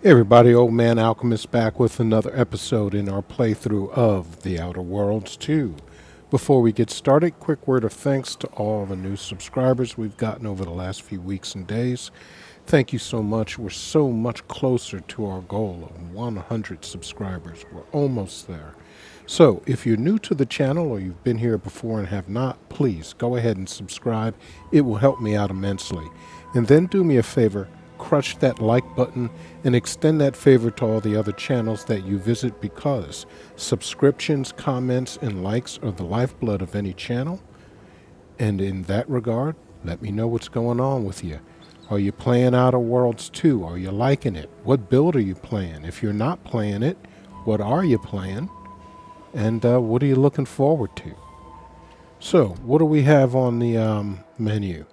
Hey everybody, Old Man Alchemist back with another episode in our playthrough of The Outer Worlds 2. Before we get started, quick word of thanks to all the new subscribers we've gotten over the last few weeks and days. Thank you so much. We're so much closer to our goal of 100 subscribers. We're almost there. So, if you're new to the channel or you've been here before and have not, please go ahead and subscribe. It will help me out immensely. And then do me a favor, crush that like button and extend that favor to all the other channels that you visit because subscriptions, comments, and likes are the lifeblood of any channel. And in that regard, let me know what's going on with you. Are you playing Outer Worlds 2? Are you liking it? What build are you playing? If you're not playing it, what are you playing? And what are you looking forward to? So, what do we have on the menu?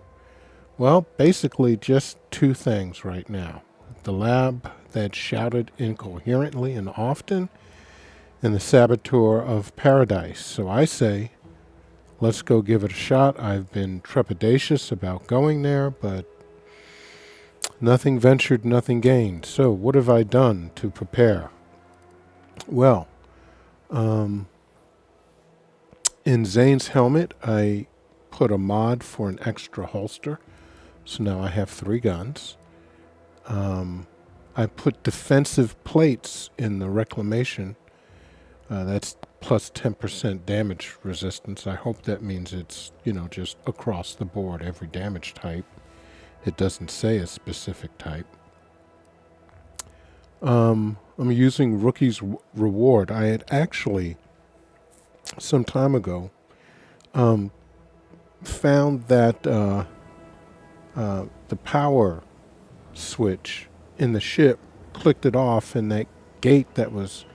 Well, basically just two things right now. The lab that shouted incoherently and often, and the saboteur of paradise. So I say, let's go give it a shot. I've been trepidatious about going there, but nothing ventured, nothing gained. So what have I done to prepare? Well, in Zane's helmet, I put a mod for an extra holster. So now I have 3 guns. I put defensive plates in the reclamation. That's plus 10% damage resistance. I hope that means it's, just across the board, every damage type. It doesn't say a specific type. I'm using Rookie's Reward. I had actually, some time ago, found that the power switch in the ship, clicked it off, and that gate that was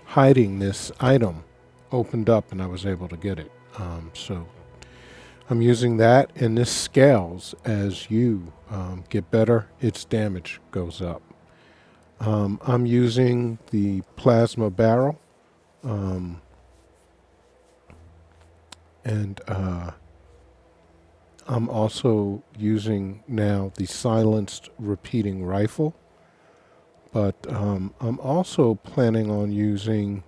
hiding this item opened up and I was able to get it. So I'm using that, and this scales as you get better, its damage goes up. I'm using the plasma barrel, and I'm also using now the silenced repeating rifle, but I'm also planning on using,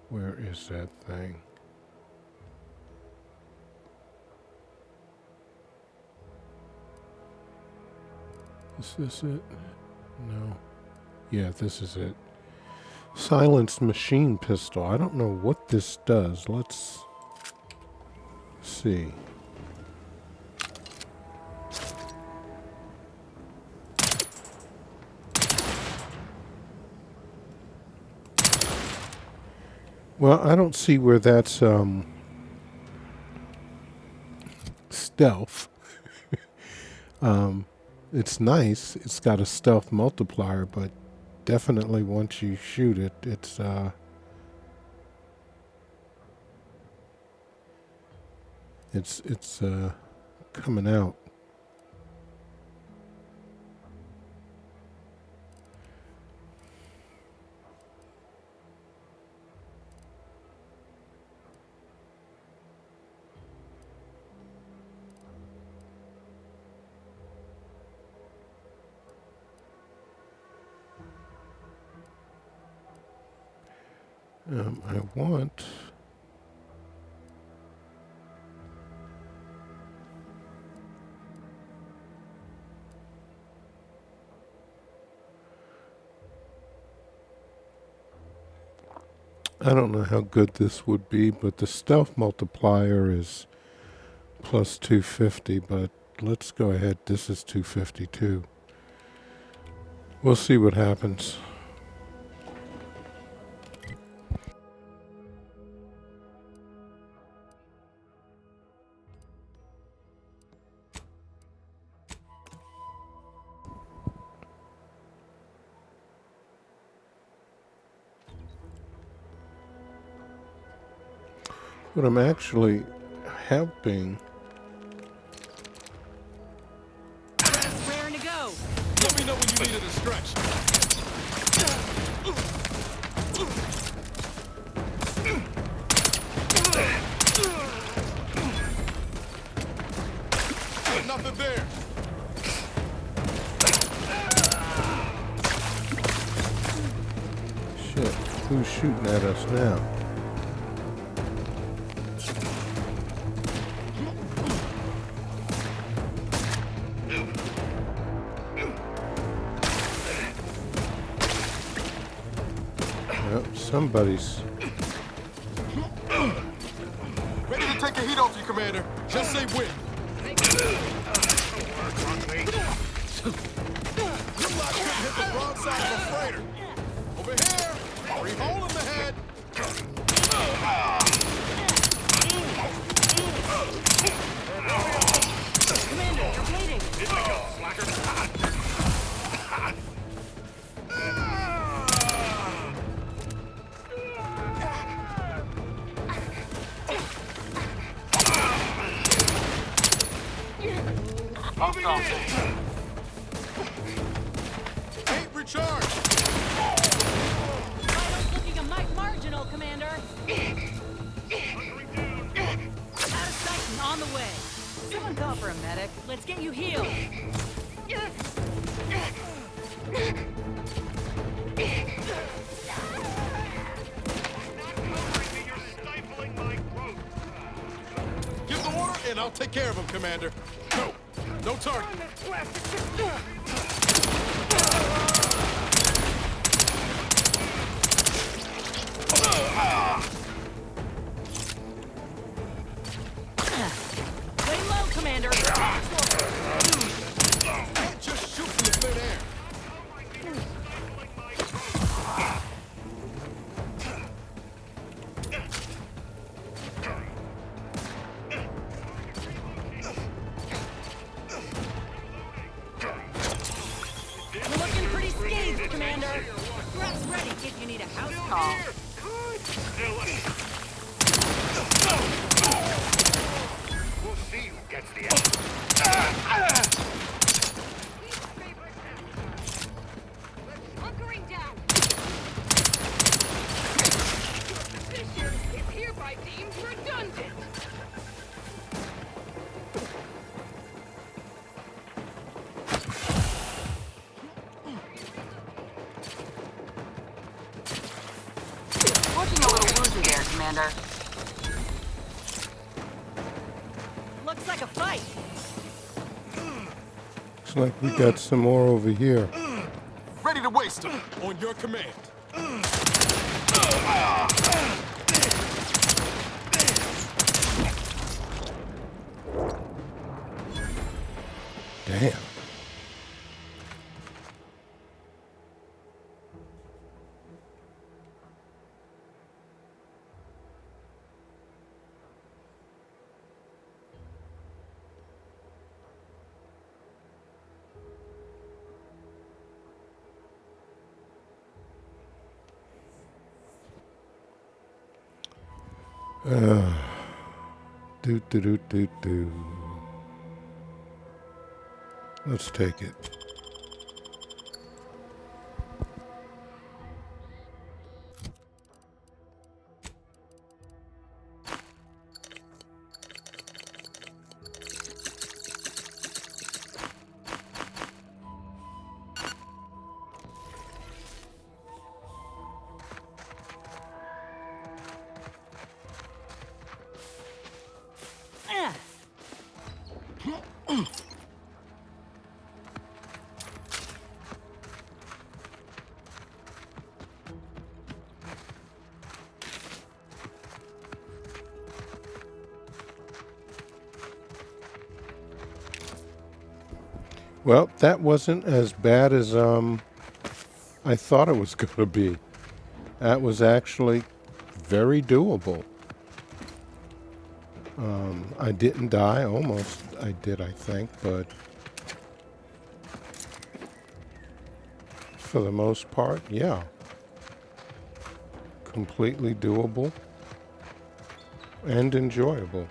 where is that thing? Is this it? No. Yeah, this is it. Silenced machine pistol. I don't know what this does. Let's see. Well, I don't see where that's stealth. It's nice. It's got a stealth multiplier, but definitely once you shoot it, it's coming out. I want. I don't know how good this would be, but the stealth multiplier is plus 250, but let's go ahead. This is 252. We'll see what happens. But I'm actually helping. Raring to go. Let me know when you need a distraction. Nothing there. Who's shooting at us now? Yep, somebody's... Ready to take the heat off you, Commander. Just say when. Your lot couldn't hit the broadside of a freighter. Over here. Free hole in the head. Commander, you're bleeding. Ain't recharged. Vitals looking a mite marginal, Commander. Out of sight and on the way. Someone call for a medic. Let's get you healed. Give the order, and I'll take care of him, Commander. No. No target. Lay low, Commander. Can't just shoot from the thin air. You're looking pretty scathed, Commander. Threats ready if you need a house call. We'll see who gets the Hunkering down. Suspicion is hereby deemed redundant. Looking a little woozy there, Commander. Looks like a fight. Looks like we got some more over here. Ready to waste him. On your command. Damn. Do. Let's take it. Well, that wasn't as bad as I thought it was going to be. That was actually very doable. I didn't die. Almost I did, I think, but for the most part, yeah. Completely doable and enjoyable.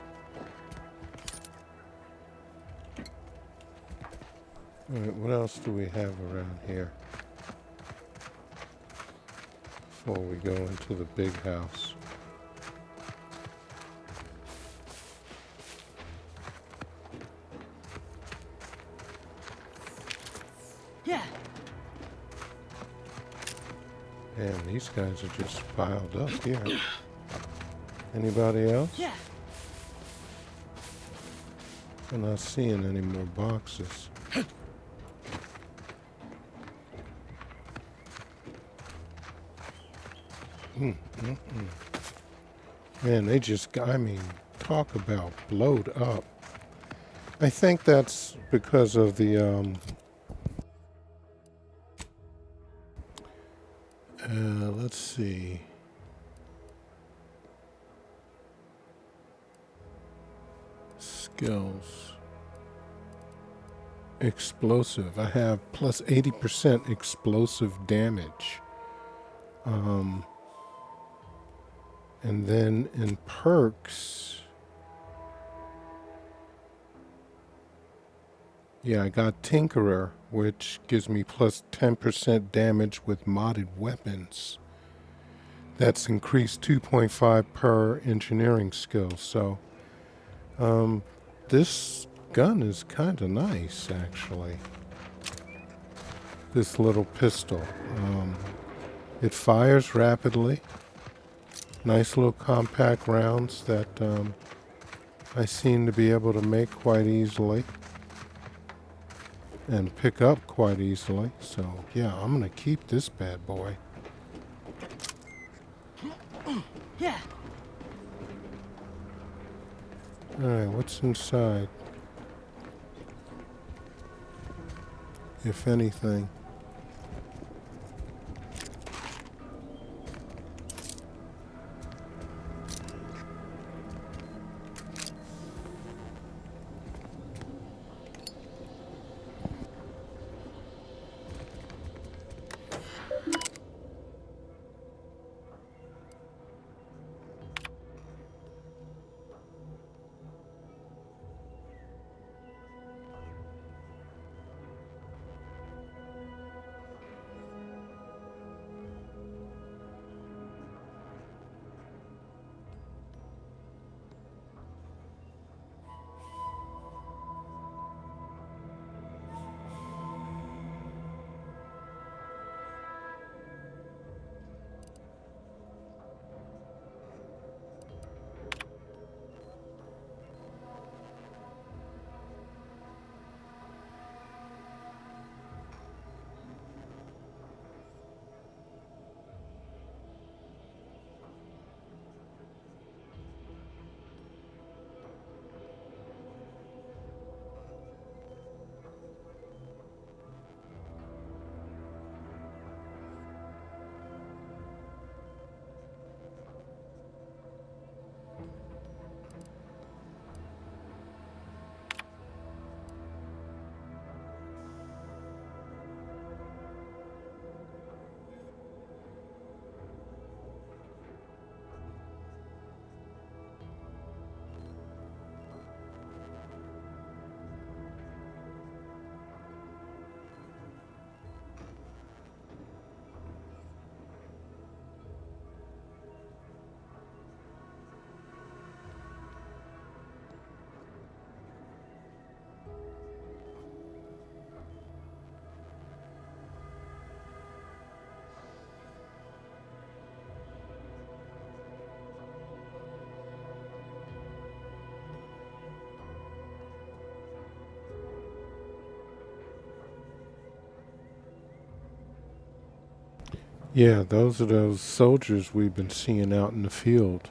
All right, what else do we have around here before we go into the big house? Yeah. Man, these guys are just piled up here. Anybody else? Yeah. I'm not seeing any more boxes. Man, they just, I mean, talk about blowed up. I think that's because of the, let's see. Skills. Explosive. I have plus 80% explosive damage. And then in perks, yeah, I got Tinkerer, which gives me plus 10% damage with modded weapons. That's increased 2.5 per engineering skill. So, this gun is kind of nice, actually. This little pistol. It fires rapidly. Nice little compact rounds that I seem to be able to make quite easily. And pick up quite easily. So, yeah, I'm going to keep this bad boy. Yeah. Alright, what's inside? If anything. Yeah, those are those soldiers we've been seeing out in the field.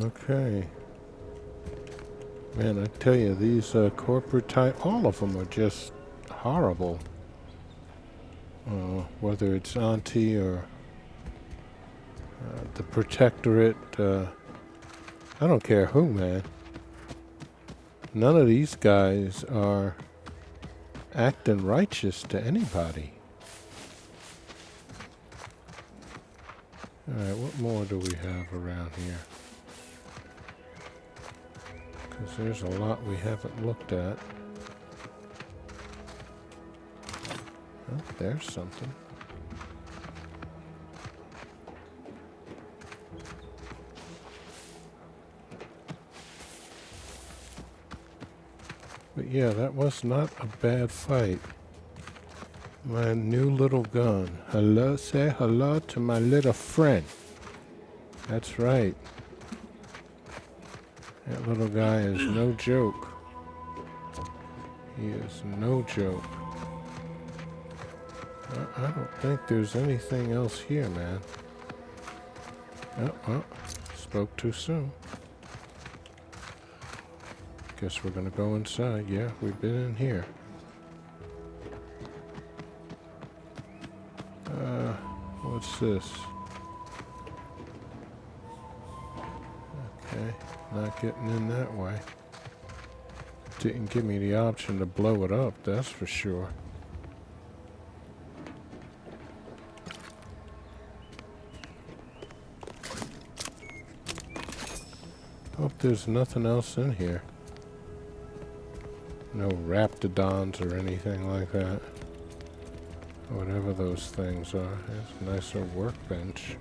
Okay. Man, I tell you, these corporate type, all of them are just horrible. Whether it's Auntie or the Protectorate, I don't care who, man. None of these guys are acting righteous to anybody. Alright, what more do we have around here? Because there's a lot we haven't looked at. Oh, there's something. But yeah, that was not a bad fight. My new little gun. Hello, say hello to my little friend. That's right. That little guy is no joke. He is no joke. I don't think there's anything else here, man. Oh, spoke too soon. Guess we're gonna go inside. Yeah, we've been in here. What's this? Okay, not getting in that way. Didn't give me the option to blow it up, that's for sure. Hope there's nothing else in here. No raptidons or anything like that. Whatever those things are. There's a nice little workbench.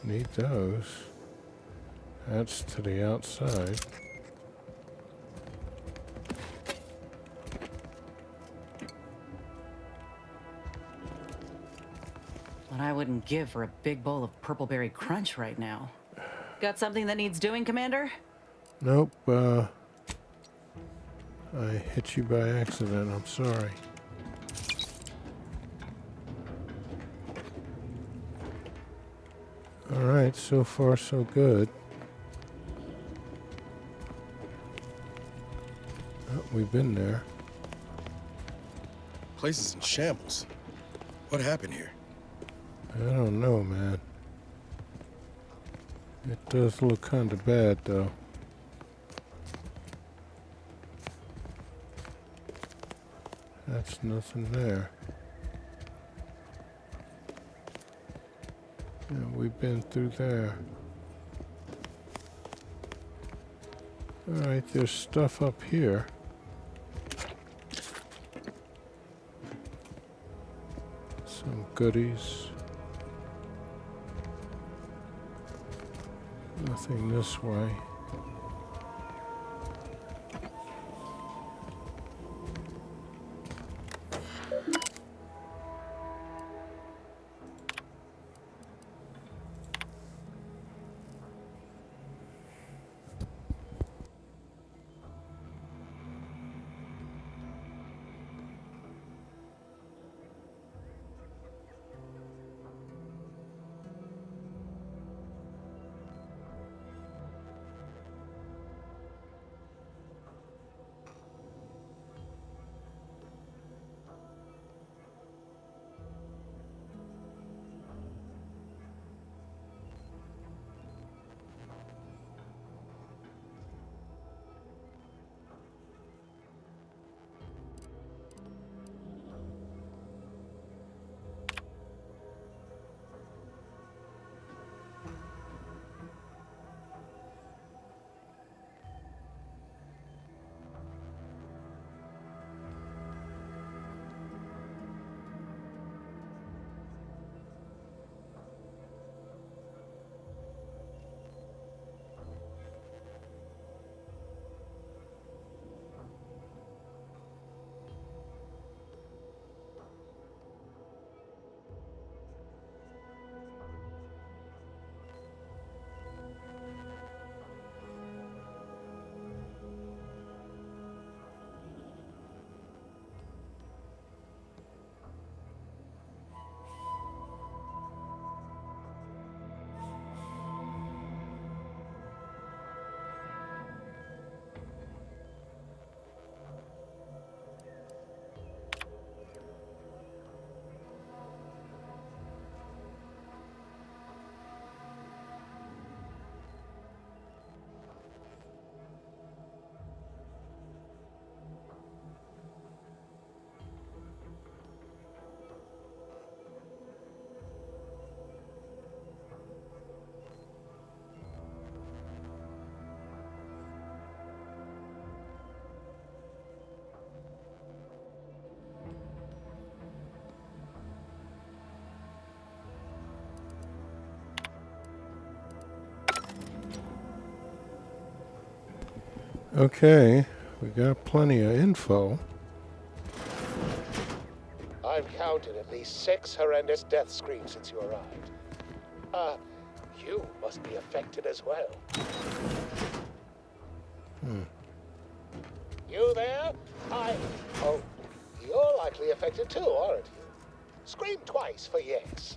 Need those. That's to the outside. What I wouldn't give for a big bowl of purple berry crunch right now. Got something that needs doing, Commander? Nope, I hit you by accident, I'm sorry. Alright, so far so good. Oh, we've been there. Place is in shambles. What happened here? I don't know, man. It does look kind of bad, though. That's nothing there. Yeah, we've been through there. Alright, there's stuff up here. Some goodies. Nothing this way. Okay, we got plenty of info. I've counted at least 6 horrendous death screams since you arrived. You must be affected as well. You there? Oh, you're likely affected too, aren't you? Scream twice for yes.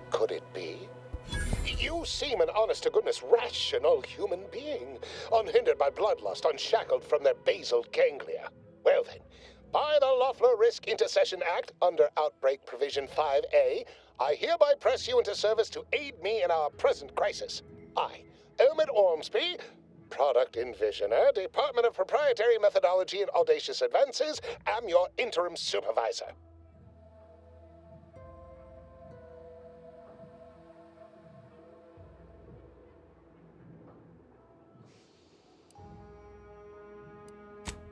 Could it be? You seem an honest-to-goodness rational human being, unhindered by bloodlust, unshackled from their basal ganglia. Well then, by the Loeffler Risk Intercession Act, under Outbreak Provision 5A, I hereby press you into service to aid me in our present crisis. I, Elmid Ormsby, Product Envisioner, Department of Proprietary Methodology and Audacious Advances, am your interim supervisor.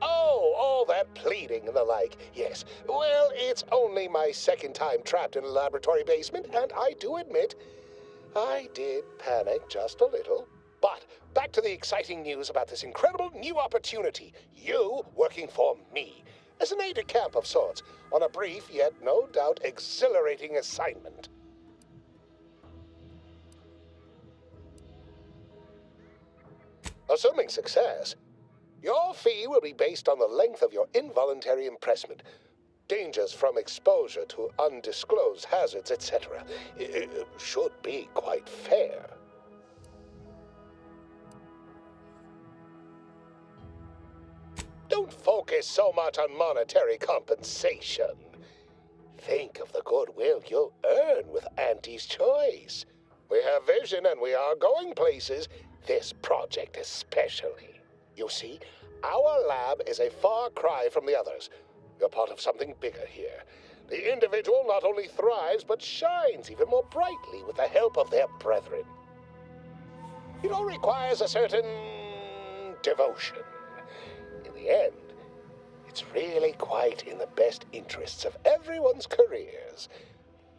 Oh, all that pleading and the like. Yes. Well, it's only my second time trapped in a laboratory basement, and I do admit, I did panic just a little. But back to the exciting news about this incredible new opportunity. You working for me. As an aide-de-camp of sorts, on a brief yet no doubt exhilarating assignment. Assuming success, your fee will be based on the length of your involuntary impressment, dangers from exposure to undisclosed hazards, etc. It should be quite fair. Don't focus so much on monetary compensation. Think of the goodwill you'll earn with Auntie's choice. We have vision and we are going places, this project especially. You see, our lab is a far cry from the others. You're part of something bigger here. The individual not only thrives, but shines even more brightly with the help of their brethren. It all requires a certain devotion. In the end, it's really quite in the best interests of everyone's careers.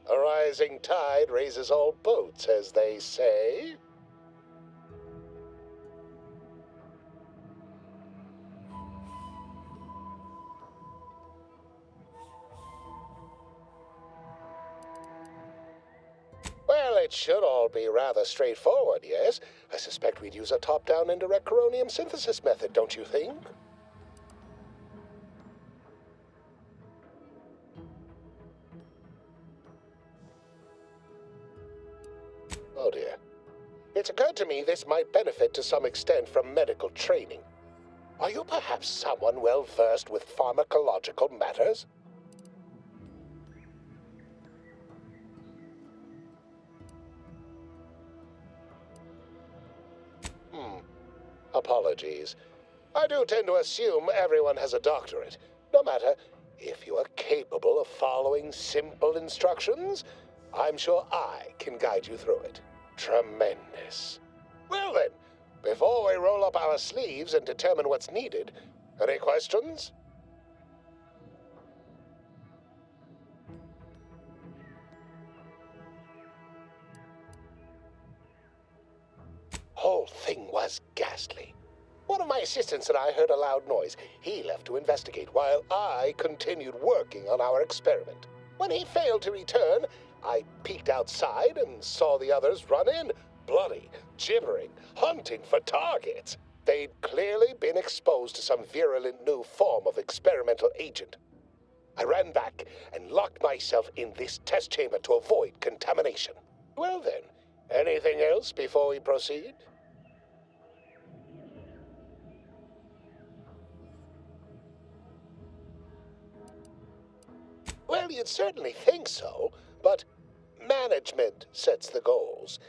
A rising tide raises all boats, as they say. Well, it should all be rather straightforward, yes? I suspect we'd use a top-down indirect coronium synthesis method, don't you think? Oh dear. It's occurred to me this might benefit to some extent from medical training. Are you perhaps someone well-versed with pharmacological matters? Apologies. I do tend to assume everyone has a doctorate. No matter, if you are capable of following simple instructions, I'm sure I can guide you through it. Tremendous. Well then, before we roll up our sleeves and determine what's needed, any questions? Whole thing was ghastly. One of my assistants and I heard a loud noise. He left to investigate while I continued working on our experiment. When he failed to return, I peeked outside and saw the others run in, bloody, gibbering, hunting for targets. They'd clearly been exposed to some virulent new form of experimental agent. I ran back and locked myself in this test chamber to avoid contamination. Well then, anything else before we proceed? Well, you'd certainly think so, but management sets the goals.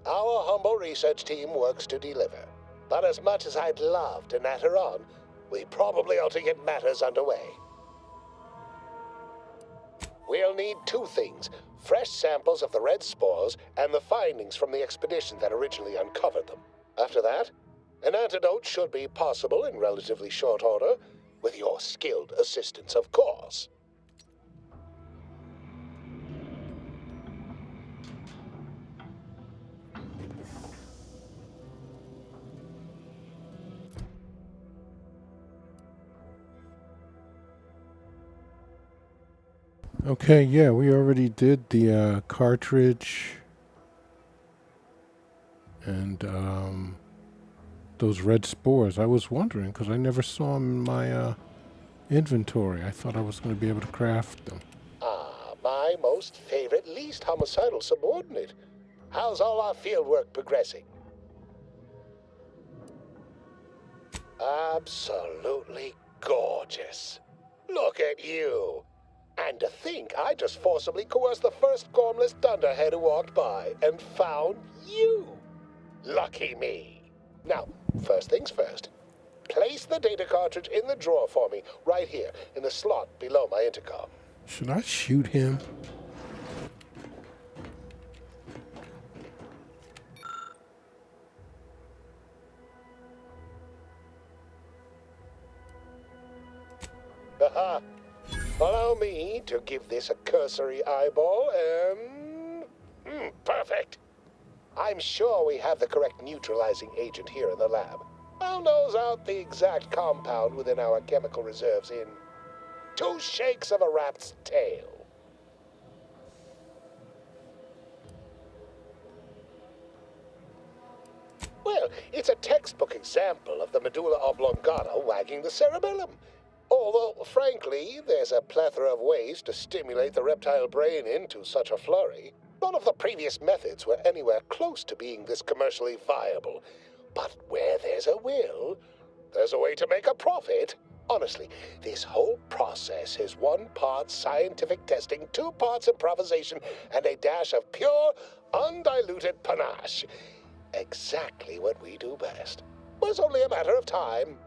Our humble research team works to deliver. But as much as I'd love to natter on, we probably ought to get matters underway. We'll need 2 things: fresh samples of the red spores and the findings from the expedition that originally uncovered them. After that, an antidote should be possible in relatively short order, with your skilled assistance, of course. Okay, yeah, we already did the cartridge and those red spores. I was wondering because I never saw them in my inventory. I thought I was going to be able to craft them. Ah, my most favorite, least homicidal subordinate. How's all our field work progressing? Absolutely gorgeous. Look at you. And to think I just forcibly coerced the first gormless dunderhead who walked by and found you. Lucky me. Now, first things first. Place the data cartridge in the drawer for me, right here, in the slot below my intercom. Should I shoot him? Haha. Allow me to give this a cursory eyeball and... perfect. I'm sure we have the correct neutralizing agent here in the lab. I'll nose out the exact compound within our chemical reserves in 2 shakes of a rat's tail. Well, it's a textbook example of the medulla oblongata wagging the cerebellum. Although, frankly, there's a plethora of ways to stimulate the reptile brain into such a flurry. None of the previous methods were anywhere close to being this commercially viable. But where there's a will, there's a way to make a profit. Honestly, this whole process is 1 part scientific testing, 2 parts improvisation, and a dash of pure, undiluted panache. Exactly what we do best. Was only a matter of time.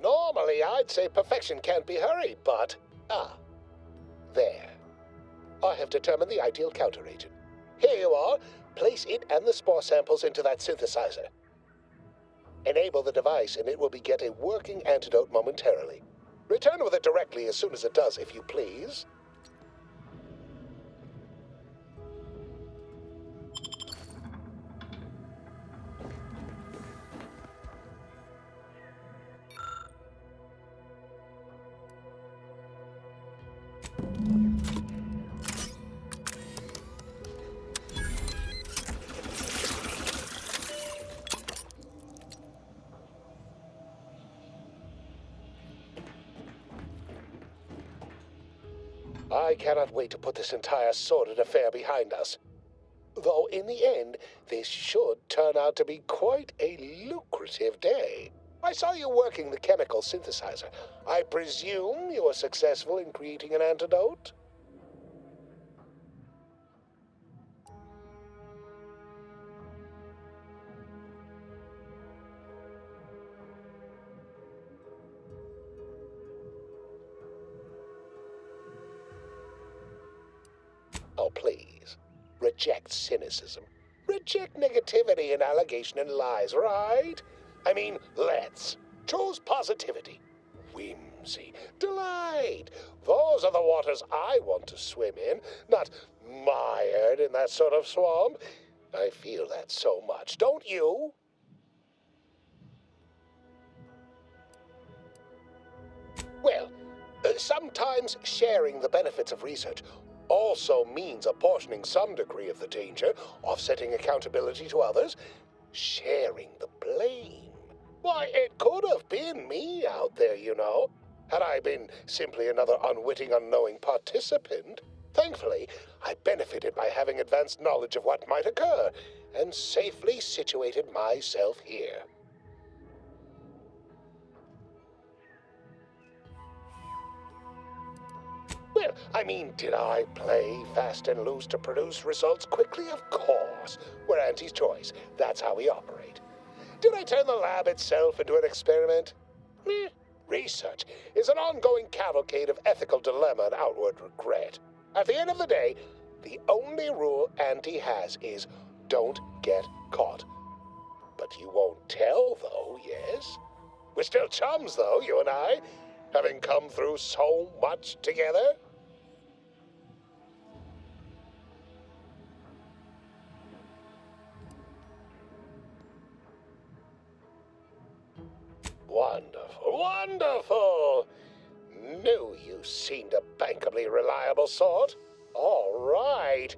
Normally, I'd say perfection can't be hurried, but... there. I have determined the ideal counteragent. Here you are. Place it and the spore samples into that synthesizer. Enable the device, and it will beget a working antidote momentarily. Return with it directly as soon as it does, if you please. I cannot wait to put this entire sordid affair behind us. Though in the end, this should turn out to be quite a lucrative day. I saw you working the chemical synthesizer. I presume you were successful in creating an antidote? Oh, please. Reject cynicism. Reject negativity and allegation and lies, right? I mean, let's. Choose positivity. Whimsy. Delight. Those are the waters I want to swim in, not mired in that sort of swamp. I feel that so much, don't you? Well, sometimes sharing the benefits of research also means apportioning some degree of the danger, offsetting accountability to others, sharing the blame. Why, it could have been me out there, you know, had I been simply another unwitting, unknowing participant. Thankfully, I benefited by having advanced knowledge of what might occur, and safely situated myself here. Well, I mean, did I play fast and loose to produce results quickly? Of course. We're Auntie's choice. That's how we operate. Did I turn the lab itself into an experiment? Research is an ongoing cavalcade of ethical dilemma and outward regret. At the end of the day, the only rule Auntie has is don't get caught. But you won't tell, though, yes? We're still chums, though, you and I, having come through so much together. Why? Wonderful, wonderful. Knew you seemed a bankably reliable sort. All right.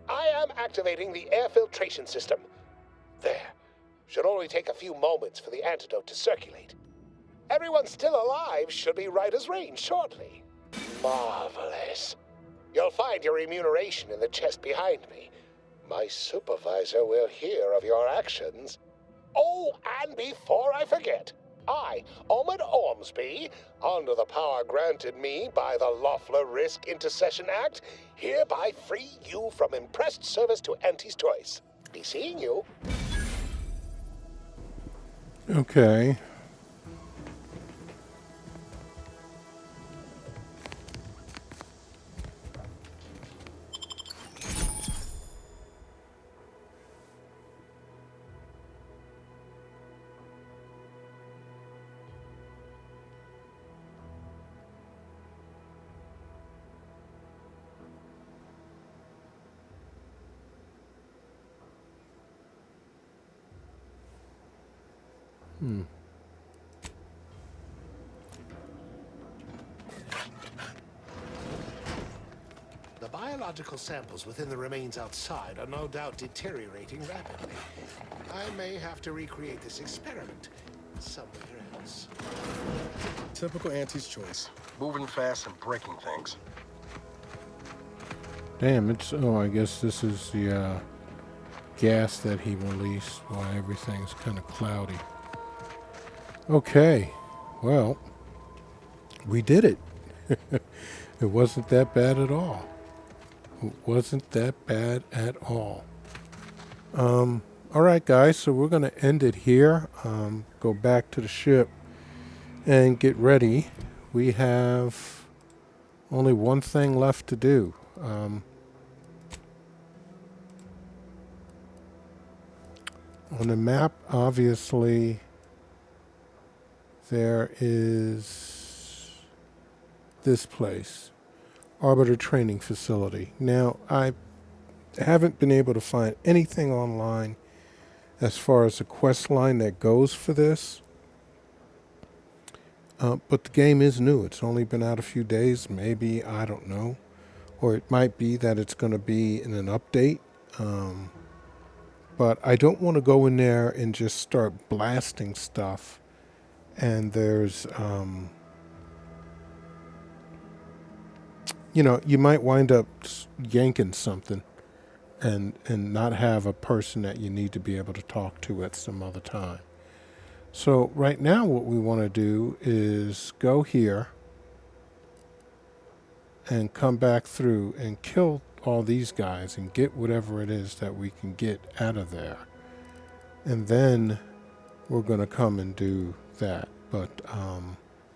I am activating the air filtration system. There. Should only take a few moments for the antidote to circulate. Everyone still alive should be right as rain shortly. Marvelous. You'll find your remuneration in the chest behind me. My supervisor will hear of your actions. Oh, and before I forget, I, Omid Ormsby, under the power granted me by the Loeffler Risk Intercession Act, hereby free you from impressed service to Auntie's choice. Be seeing you. Okay. The biological samples within the remains outside are no doubt deteriorating rapidly. I may have to recreate this experiment somewhere else. Typical Auntie's choice. Moving fast and breaking things. Damn, it's... Oh, I guess this is the gas that he released while everything's kind of cloudy. Okay. Well, we did it. It wasn't that bad at all. It wasn't that bad at all. All right, guys, so we're going to end it here. Go back to the ship and get ready. We have only one thing left to do. On the map, obviously, there is this place, Arbiter Training Facility. Now, I haven't been able to find anything online as far as the quest line that goes for this. But the game is new. It's only been out a few days, maybe, I don't know. Or it might be that it's going to be in an update. But I don't want to go in there and just start blasting stuff. And there's, you know, you might wind up yanking something and not have a person that you need to be able to talk to at some other time. So right now what we want to do is go here and come back through and kill all these guys and get whatever it is that we can get out of there. And then we're going to come and do that. But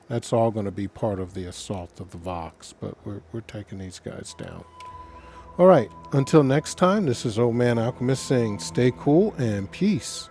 that's all going to be part of the assault of the Vox. But we're taking these guys down. All right. Until next time, this is Old Man Alchemist saying stay cool and peace.